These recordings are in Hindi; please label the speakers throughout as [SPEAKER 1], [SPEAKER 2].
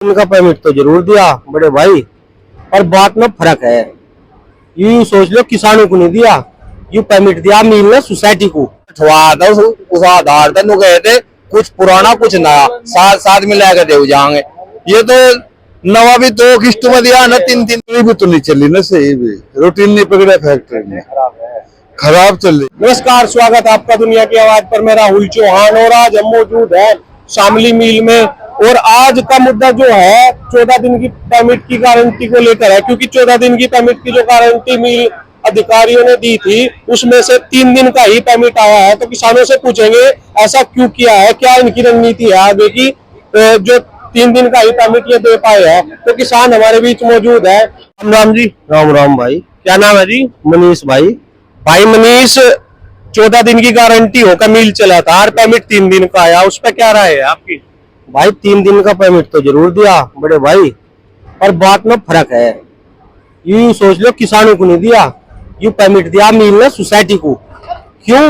[SPEAKER 1] उनका पेमेंट तो जरूर दिया बड़े भाई, पर बात में फर्क है। यूं सोच लो किसानों को नहीं दिया, यू पेमेंट दिया मिल ने सोसाइटी को।
[SPEAKER 2] उस आधार तक गए थे, कुछ पुराना कुछ नया साथ साथ में लेकर दे जाएंगे। ये तो नवा भी 2 किस्त में दिया ना, 3
[SPEAKER 3] भी तो नहीं चली ना, सही भी रूटीन नहीं पकड़ा, फैक्ट्री में खराब चल रही।
[SPEAKER 1] नमस्कार, स्वागत है आपका दुनिया की आवाज पर। मैं राहुल चौहान और आज हम मौजूद है शामली मिल में। और आज का मुद्दा जो है 14 दिन की परमिट की गारंटी को लेकर है, क्योंकि 14 दिन की परमिट की जो गारंटी मिल अधिकारियों ने दी थी उसमें से 3 दिन का ही परमिट आया है। तो किसानों से पूछेंगे ऐसा क्यों किया है, क्या इनकी रणनीति है आगे की, जो 3 दिन का ही परमिट ये दे पाए है। तो किसान हमारे बीच मौजूद है। राम राम जी।
[SPEAKER 3] राम राम भाई।
[SPEAKER 1] क्या नाम है जी?
[SPEAKER 3] मनीष भाई।
[SPEAKER 1] भाई मनीष, 14 दिन की गारंटी होकर मिल चला था और परमिट 3 दिन का आया, उस पर क्या राय है आपकी?
[SPEAKER 3] भाई 3 दिन का पेमेंट तो जरूर दिया बड़े भाई, पर बात में फर्क है। यूं सोच लो किसानों को नहीं दिया, यू पेमेंट दिया मिल ने सोसाइटी को। क्यों?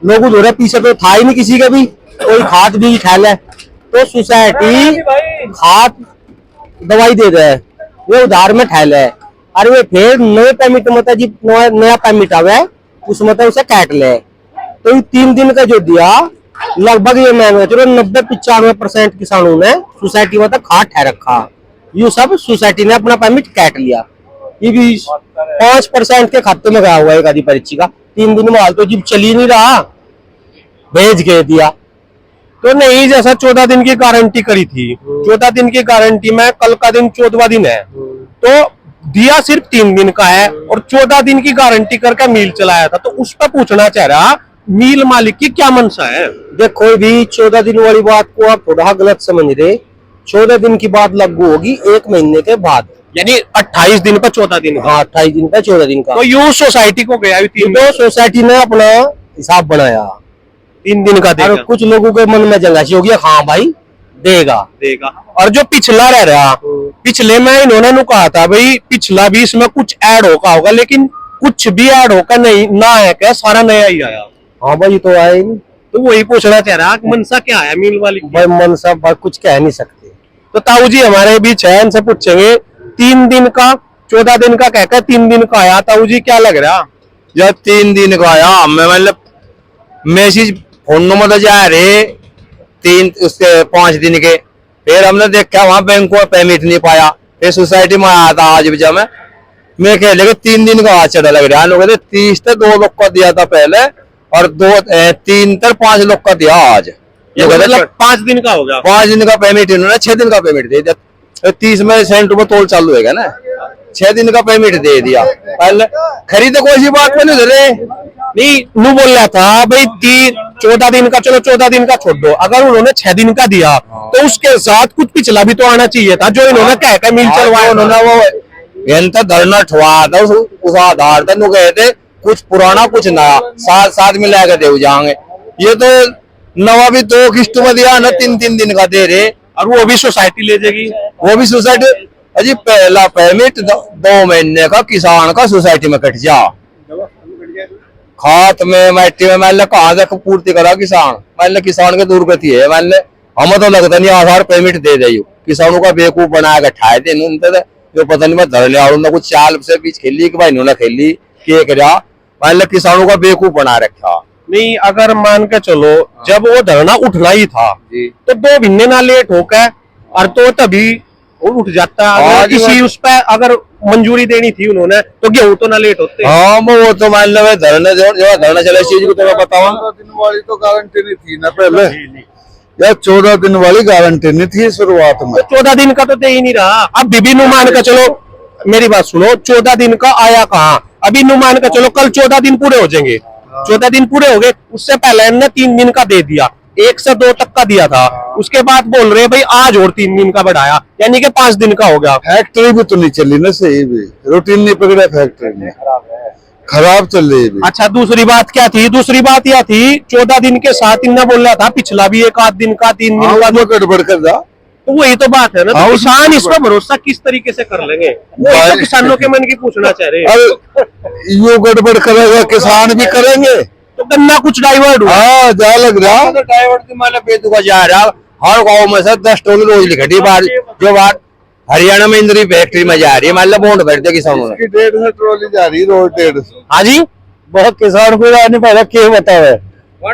[SPEAKER 3] लोगों जो पीछे तो था ही नहीं किसी का भी, कोई खाद बीज ठहल है तो सोसाइटी खाद दवाई दे रहा है, वो उधार में ठहल है। अरे वे फिर नए पेमेंट मतलब जी नया पेमेंट आवे उसमें तो उसे काट ले। तो 3 दिन का जो दिया लगभग ये मैं चलो 90-95% किसानों ने सोसाइटी में तो खाद ठहर रखा, ये सब सोसाइटी ने अपना परमिट काट लिया। ये भी 5% के खाते में गया हुआ है आधी परीक्षा का। 3 दिन में हाल तो जब चली नहीं रहा, भेज के दिया।
[SPEAKER 1] तो नहीं, जैसा 14 दिन की गारंटी करी थी, 14 दिन की गारंटी में कल का दिन 14वां दिन है, तो दिया सिर्फ 3 दिन का है और 14 दिन की गारंटी करके मील चलाया था। तो उस पर पूछना चाह रहा मील मालिक की क्या मनसा है?
[SPEAKER 3] देखो भी 14 दिन वाली बात को आप थोड़ा गलत समझ रहे। 14 दिन की बात लागू होगी 1 महीने के बाद,
[SPEAKER 1] यानी 28 दिन पर 14 दिन।
[SPEAKER 3] हाँ 28 दिन का 14 दिन का।
[SPEAKER 1] तो यू सोसाइटी को गया 3
[SPEAKER 3] तो सोसाइटी ने अपना हिसाब बनाया
[SPEAKER 1] 3 दिन का देगा।
[SPEAKER 3] और कुछ लोगों के मन में जंगाशी हो गया, हाँ भाई देगा।
[SPEAKER 1] और जो पिछला रह रहा, पिछले में इन्होंने नु कहा था भाई पिछला भी इसमें कुछ ऐड होगा, लेकिन कुछ भी ऐड होकर नहीं ना है, क्या सारा नया ही आया।
[SPEAKER 3] हाँ भाई तो आए नहीं।
[SPEAKER 1] तो वही पूछना चाह रहा मनसा क्या है मील वाली की?
[SPEAKER 3] भाई मनसा कुछ कह नहीं सकते।
[SPEAKER 1] तो ताऊ जी हमारे बीच है, इनसे पूछेंगे 3 दिन का 14 दिन का कहकर 3 दिन का आया। ताऊ जी क्या लग रहा?
[SPEAKER 2] जब 3 दिन का आया हमें मतलब मैसेज फोन नंबर जा रहे 3 उसके 5 दिन के। फिर हमने देखा वहां बैंक को पेमेंट नहीं पाया, फिर सोसाइटी में आया था आज भी। जब मैं कह लगे 3 दिन का आज चढ़ा लग रहा है। लोग 30 से 2 लोग का दिया था पहले और 3 से 5 लोग का दिया आज।
[SPEAKER 1] ये मतलब 5 दिन का हो गया।
[SPEAKER 2] 5 दिन का पेमेंट इन्होंने 6 दिन का पेमेंट दे दिया। 30 में सेंट में तोल चालू है ना, 6 दिन का पेमेंट दे दिया। पहले खरीदे कोई सी बात में नहीं दे
[SPEAKER 1] नहीं नू बोल रहा था भाई 14 दिन का, चलो 14 दिन का छोड़ दो, अगर उन्होंने 6 दिन का दिया तो उसके साथ कुछ पिछला भी तो आना चाहिए था, जो इन्होंने कह कर मिल चलवाया।
[SPEAKER 2] उन्होंने वो धरना ठुआ था उस आधार तक गए थे, कुछ पुराना कुछ नया साथ साथ में लेकर दे जाएंगे। ये तो नवा भी 2 किस्त में दिया ना, 3 दिन का दे रहे,
[SPEAKER 1] और वो भी सोसाइटी ले जाएगी।
[SPEAKER 2] वो भी सोसाइटी अजी पहला पेमेंट 2 महीने का किसान का सोसाइटी में कट जा। खात में मट्टी में मान कहा से पूर्ति करा किसान, मान किसान के दूर गति है। मान हमें तो लगता नहीं आधार पेमेंट दे दे, किसानों का बेवकूफ बनाया के ठाए थे जो पता नहीं मैं धर लिया कुछ चाल से बीच खेली कि भाई इन्होंने खेली के करा, मान किसानों का बेवकूफ बना रखा।
[SPEAKER 1] नहीं, अगर मान के चलो जब वो धरना उठना ही था तो 2 महीने ना लेट होकर और तो तभी वो उठ जाता। अगर किसी उस पर अगर मंजूरी देनी थी उन्होंने तो गेहूं तो ना लेट होते।
[SPEAKER 2] हाँ वो तो मान लो धरना चले इस चीज को तो मैं बताऊँ।
[SPEAKER 3] 14 दिन वाली तो गारंटी नहीं थी ना पहले, या 14 दिन वाली गारंटी नहीं थी शुरुआत में।
[SPEAKER 1] तो 14 दिन का तो दे ही नहीं रहा। अब बीबी नु मान के चलो, मेरी बात सुनो, 14 दिन का आया कहाँ? अभी नु मान के चलो कल 14 दिन पूरे हो जाएंगे, 14 दिन पूरे हो गए, उससे पहले ने 3 दिन का दे दिया, 1 से 2 तक का दिया था। उसके बाद बोल रहे भाई आज और 3 दिन का बढ़ाया, यानी कि 5 दिन का हो गया।
[SPEAKER 3] फैक्ट्री भी तो नहीं चली ना, सही भी रूटीन नहीं पकड़ा, फैक्ट्री में खराब चल रही है।
[SPEAKER 1] अच्छा दूसरी बात क्या थी? दूसरी बात यह थी 14 दिन के साथ इन्ना बोल रहा था पिछला भी 1 आध दिन का 3 दिन का
[SPEAKER 3] गड़बड़ कर दा।
[SPEAKER 1] तो वही तो बात है ना। तो किसान इस पर भरोसा किस तरीके से कर लेंगे? वो तो किसानों के मन की पूछना चाह रहे हैं।
[SPEAKER 3] यो गड़बड़ करेगा किसान भी करेंगे
[SPEAKER 1] तो गन्ना कुछ डाइवर्ट हुआ।
[SPEAKER 3] हाँ जा लग रहा
[SPEAKER 2] तो डाइवर्ट तो मतलब बेतुका जा रहा। हर गांव में से 10 ट्रॉली रोज निकटी बाहर, जो बात हरियाणा में इंद्री फैक्ट्री में जा रही है, मान लो बॉन्ड भर दे किसानों ने।
[SPEAKER 4] 150 ट्रॉली जा रही रोज 150।
[SPEAKER 2] हाँ जी,
[SPEAKER 3] बहुत किसान को नहीं पहले के बतावे हाँ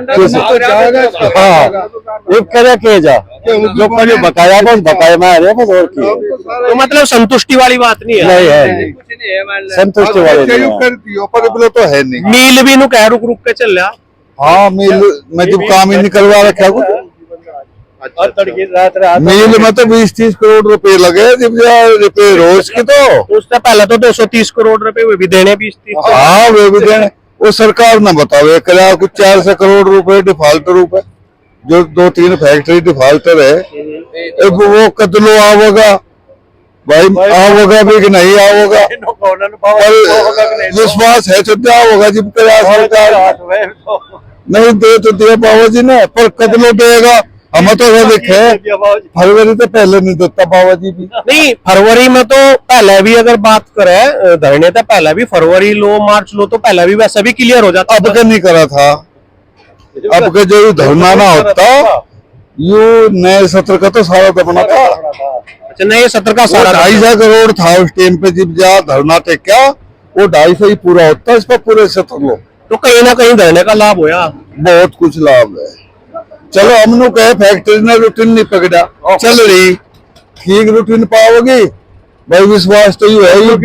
[SPEAKER 3] एक करे के जा जो कभी बकाया बस बकाया में आ रहे बस और की
[SPEAKER 1] तो मतलब संतुष्टि वाली बात नहीं है।
[SPEAKER 3] नहीं है संतुष्टि वाले नहीं है।
[SPEAKER 4] करती हो पर बोले तो है नहीं।
[SPEAKER 1] मील भी नु कह रुक रुक के चल रहा।
[SPEAKER 4] हाँ मिल में जब काम ही निकलवा रखा कुछ मिल में तो 20-30 करोड़ रुपए लगे जब रुपए रोज के, तो
[SPEAKER 1] उससे पहले तो 230 करोड़ रुपए वे भी देने 20-30।
[SPEAKER 4] हाँ वे भी देने, वो सरकार न बतावे करा कुछ 400 करोड़ रुपए डिफॉल्टर रुपए, जो 2-3 फैक्ट्री डिफॉल्टर है। अब वो कदलो आओगा भाई, आओगा भी कि नहीं आओगा, पर विश्वास है तो क्या होगा जब करा सरकार नहीं दे तो दिया बाबा जी ने, पर कदलो देगा हम तो देखे फरवरी तो पहले नहीं देता बाबा जी भी।
[SPEAKER 1] नहीं फरवरी में तो पहले भी अगर बात करें धरने तो पहले भी फरवरी लो मार्च लो तो पहले भी वैसे भी क्लियर हो जाता।
[SPEAKER 4] अब के नहीं करा था, अब के जो धरना ना होता यू नए सत्र का तो सारा तो बना था।
[SPEAKER 1] अच्छा नए सत्र का सारा
[SPEAKER 4] 250 करोड़ था उस टाइम पे जब जा धरना टेक्या, वो 250 ही पूरा होता, इस पर पूरे सत्र लो
[SPEAKER 1] तो कहीं ना कहीं धरने का लाभ होया,
[SPEAKER 4] बहुत कुछ लाभ है। चलो हमने कहे फैक्ट्री ने रूटीन नहीं पकड़ा, चल रही ठीक रूटीन पाओगी भाई, विश्वास तो यू है यू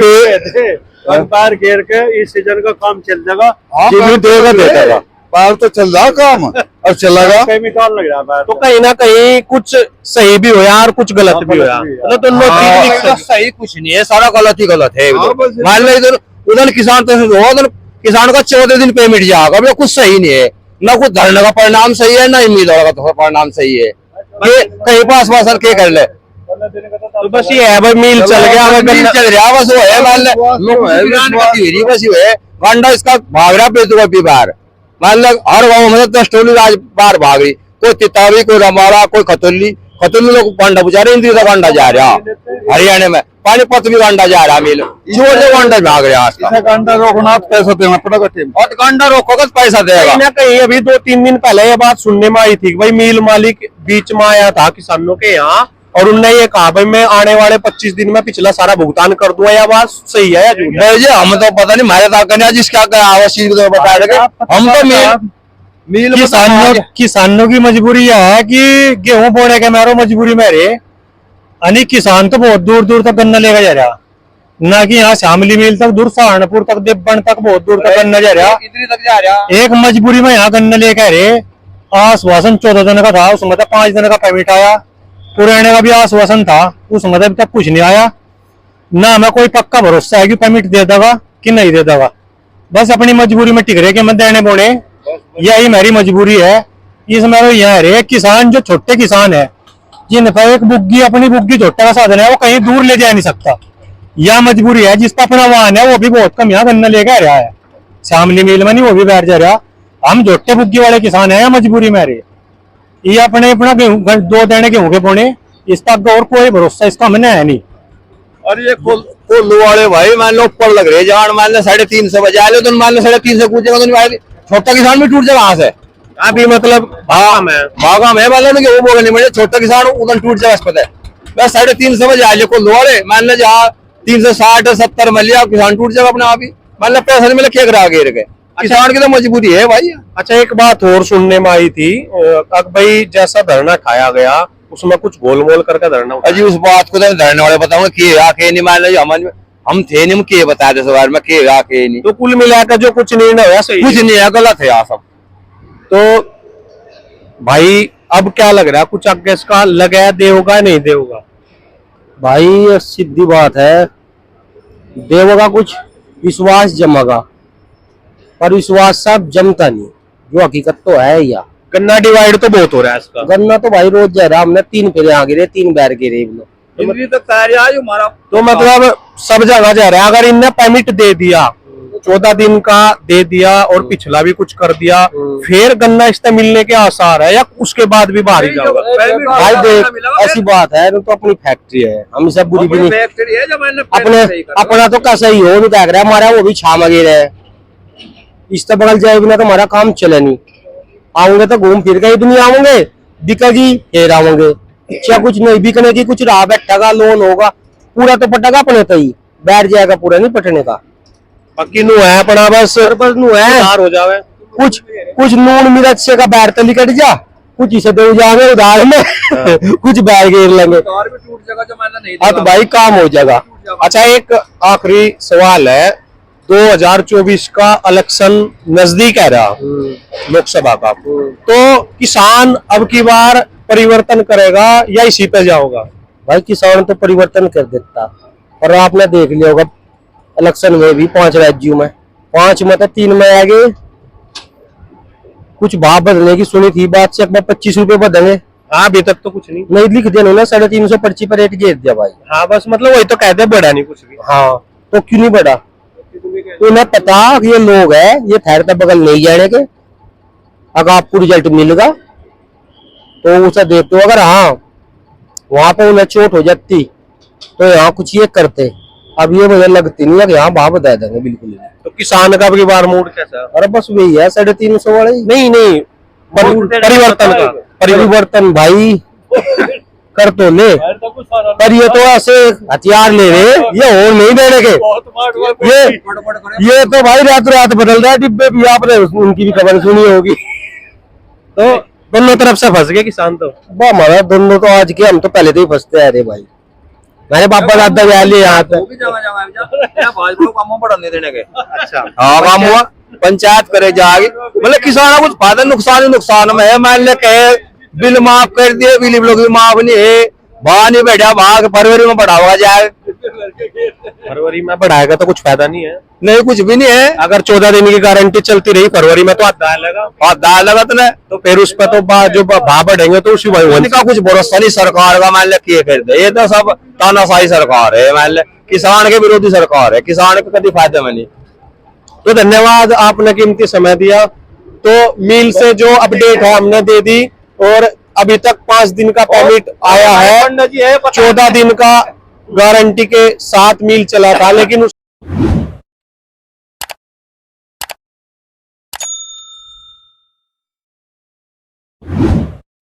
[SPEAKER 3] बार घेर के इस सीजन का काम चल जाएगा
[SPEAKER 4] देगा देगा बाहर तो चल रहा काम और चलेगा।
[SPEAKER 3] केमिकल लग रहा है
[SPEAKER 1] तो कहीं ना कहीं कुछ सही भी होया और कुछ गलत भी होया, मतलब दोनों चीज
[SPEAKER 2] तो सही कुछ नहीं है, सारा गलत ही गलत है।
[SPEAKER 4] हाँ, बस
[SPEAKER 2] मान लो इधर उधर किसान तो उधर किसान का 14 दिन पेमेंट जाएगा, अब कुछ सही नहीं है, ना कुछ धरने का परिणाम सही है ना उम्मीद का तो परिणाम सही है। ये कहीं पास पास के कर ले
[SPEAKER 1] तो बस ये है भाई मील चल गया,
[SPEAKER 2] मिल चल रहा बस वो है, मान ले बस ये है गांडा इसका भाग रहा बेतुका बाहर, मान लो हर गाँव में 10 टोली आज बाहर भाग रही, कोई तितावी कोई रमारा कोई खतुल्ली लोग गांडा बुझा रहे, इंद्री का गांडा जा रहा हरियाणा में, पानीपत भी गांडा जा रहा मिल जो गांडा भाग रहा है।
[SPEAKER 4] गांडा रोकना पैसा देना पड़ेगा टीम
[SPEAKER 2] और गांडा रोकोगे तो पैसा देगा।
[SPEAKER 1] कहीं ना कहीं अभी 2-3 दिन पहले ये बात सुनने में आई थी कि भाई मील मालिक बीच में आया था किसानों के यहाँ और उनने ये कहा भाई मैं आने वाले 25 दिन में पिछला सारा भुगतान कर दूंगा, या बात सही है या झूठ है?
[SPEAKER 2] जी हम तो पता नहीं हमारे ताकत जिसका चीज को बता रहे, हम तो मील
[SPEAKER 3] किसानों की मजबूरी यह है कि गेहूं बोने के मारो मजबूरी में रहे, यानी किसान तो बहुत दूर दूर तक गन्ना लेकर जा रहा, ना कि यहाँ शामली मिल तक दूर सहारनपुर तक देवबन तक बहुत दूर तक गन्ना जा रहा।
[SPEAKER 2] इतनी तक जा रहा
[SPEAKER 3] एक मजबूरी में यहाँ गन्ना लेकर रहे, आश्वासन 14 दिन का था, उसमें 5 दिन का पेमेंट आया, पुराने का भी आश्वासन था उसमें अभी तक कुछ नहीं आया, ना हमें कोई पक्का भरोसा है कि पेमेंट दे देगा कि नहीं दे देगा, बस अपनी मजबूरी में टिक रहे कि मैं देने बोने, यही मेरी मजबूरी है। इसमें यहाँ रहे किसान जो छोटे किसान है जिन पर एक बुग्गी अपनी बुग्गी छोटा का साधन है वो कहीं दूर ले जा नहीं सकता, यह मजबूरी है। जिसका अपना वाहन है वो भी बहुत कम यहाँ गन्ना लेके आ रहा है, शामली मिल में नहीं वो भी बैठ जा रहा, हम छोटे बुग्गी वाले किसान है मजबूरी में रहे, ये अपने अपना गेहूं 2 देने गेहूं के बोने, इसका और कोई भरोसा इसका हमने है नहीं।
[SPEAKER 2] और ये कोल्लू वाले भाई मान लो ऊपर लग रहे जान, मान लो 350 बजा लो तो मान लो 350 कूदेगा तो भाई छोटा किसान भी टूट जाएगा वहां से,
[SPEAKER 1] अभी मतलब भागा
[SPEAKER 2] मैं मान लो वो बोल नहीं मुझे छोटा किसान उधर टूट जाएगा, पता है बस 350 बजा लो कोल्लू वाले, मान लो जहाँ 360-70 मिल जाए किसान टूट जाएगा अपने आप ही, मान लो पैसा नहीं मिले क्या करा गिर के, किसान की तो मजबूरी है भाई।
[SPEAKER 1] अच्छा एक बात और सुनने में आई थी भाई जैसा धरना खाया गया उसमें कुछ गोलमोल करके धरना
[SPEAKER 2] अजी उस बात को तो धरने वाले बताऊंगा कि आके नहीं मान लो हम थे नहीं के बता दे सवार में के आके नहीं,
[SPEAKER 1] तो कुल मिलाकर जो कुछ निर्णय हुआ सही
[SPEAKER 2] कुछ नहीं है, गलत है यार सब।
[SPEAKER 1] तो भाई अब क्या लग रहा है, कुछ आगे इसका लगा देगा नहीं देगा?
[SPEAKER 3] भाई ये सीधी बात है, देवगा कुछ विश्वास जमेगा, पर विश्वास सब जमता नहीं, जो हकीकत तो है या
[SPEAKER 1] गन्ना डिवाइड तो बहुत हो रहा है इसका,
[SPEAKER 3] गन्ना तो भाई रोज जा रहा, हमने 3 फेरे आ गिरे 3 बैर गिरे
[SPEAKER 1] तो मतलब सब जगह जा रहा है। अगर इनने परमिट दे दिया 14 दिन का दे दिया और पिछला भी कुछ कर दिया, फिर गन्ना इससे मिलने के आसार है या उसके बाद भी बाहर ही जाओगा?
[SPEAKER 3] भाई देख ऐसी बात है तो अपनी फैक्ट्री है, हम सब बुरी भी नहीं, अपना तो कैसा ही हो नहीं देख रहा, हमारा वो भी छाम गिर है, इस तो बगल जाए बिना तो हमारा काम चले नहीं, आऊंगे तो घूम फिर के ही नहीं आऊंगे, बिकेगी फिर आवेंगे, या कुछ नहीं बिकने की कुछ रहा बैठेगा लोन होगा पूरा तो पटेगा अपने तो ही बैठ जाएगा, पूरा नहीं पटने का।
[SPEAKER 1] बाकी नु है अपना बस
[SPEAKER 3] बस नु है
[SPEAKER 1] उधार हो जावे,
[SPEAKER 3] कुछ कुछ नून मिर्च से का बैठ तो निकट जा, कुछ इसे दे जाएंगे उधार में कुछ बैठ गिर लेंगे,
[SPEAKER 2] और भी टूट जाएगा जो मैंने नहीं
[SPEAKER 3] हाँ तो भाई काम हो जाएगा।
[SPEAKER 1] अच्छा एक आखिरी सवाल है, 2024 का इलेक्शन नजदीक है रहा लोकसभा का, तो किसान अब की बार परिवर्तन करेगा या इसी पे जाओगा?
[SPEAKER 3] भाई किसान तो परिवर्तन कर देता, पर आपने देख लिया होगा इलेक्शन में भी 5 राज्यों में 5 में तो 3 में आ गए, कुछ भाव बदलने की सुनी थी बात से, 25 रुपए बदलेंगे,
[SPEAKER 1] हाँ अभी तक तो कुछ नहीं।
[SPEAKER 3] नहीं लिख दिया ना 350 पर्ची पर रेट घेर दिया भाई।
[SPEAKER 1] हाँ बस मतलब वही तो कहते हैं, बढ़ा नहीं कुछ भी।
[SPEAKER 3] हाँ तो क्यों नहीं बढ़ा, उन्हें पता ये लोग है ये ठहरता बगल नहीं जाने के, अगर आपको रिजल्ट मिलेगा तो उसे देखते हो, अगर हाँ वहां पे उन्हें चोट हो जाती तो यहाँ कुछ ये करते, अब ये मुझे लगती नहीं है कि यहाँ भाव बता देंगे बिल्कुल नहीं।
[SPEAKER 1] तो किसान का अब की बार मूड कैसा है?
[SPEAKER 3] अरे बस वही है 350 वाले ही।
[SPEAKER 1] नहीं नहीं परिवर्तन का
[SPEAKER 3] परिवर्तन भाई कर तो ले, पर ये तो ऐसे हथियार ले रहे, ये और नहीं देने के, ये तो भाई रात रात बदल रहा है डिब्बे भी, आपने उनकी भी खबर सुनी होगी।
[SPEAKER 1] तो दोनों तरफ से फंस गए किसान तो।
[SPEAKER 3] हमारा दोनों तो आज के, हम तो पहले तो ही फंसते आ रहे भाई, मैंने बाबा दादा जा लिए यहाँ पे।
[SPEAKER 2] भाजपा को कामों बढ़ाने देने के।
[SPEAKER 1] अच्छा
[SPEAKER 2] हाँ काम हुआ, पंचायत करे जाएगी, मतलब किसान कुछ फायदा नुकसान ही नुकसान में है। मान ले कहे बिल माफ कर दिए, बिल लोग भी माफ नहीं है, भाव नहीं बैठा, भाग फरवरी में बढ़ावा जाए,
[SPEAKER 1] फरवरी में बढ़ाएगा तो कुछ फायदा नहीं है,
[SPEAKER 2] नहीं कुछ भी नहीं है।
[SPEAKER 1] अगर 14 दिन की गारंटी चलती रही फरवरी में तो आधा लगा
[SPEAKER 2] और दाल लगत ने
[SPEAKER 1] तो फिर उस पर तो जो भाव बढ़ेंगे तो उसी भाई
[SPEAKER 2] उनका कुछ भरोसा नहीं सरकार का। मान ले किए कर दे, ये तो सब तानाशाही सरकार है, मान ले किसान के विरोधी सरकार है, किसान को कभी फायदा में नहीं।
[SPEAKER 1] तो धन्यवाद, आपने कीमती समय दिया। तो मिल से जो अपडेट है हमने दे दी, और अभी तक 5 दिन का परमिट आया है, 14 दिन का गारंटी के साथ मिल चला था, लेकिन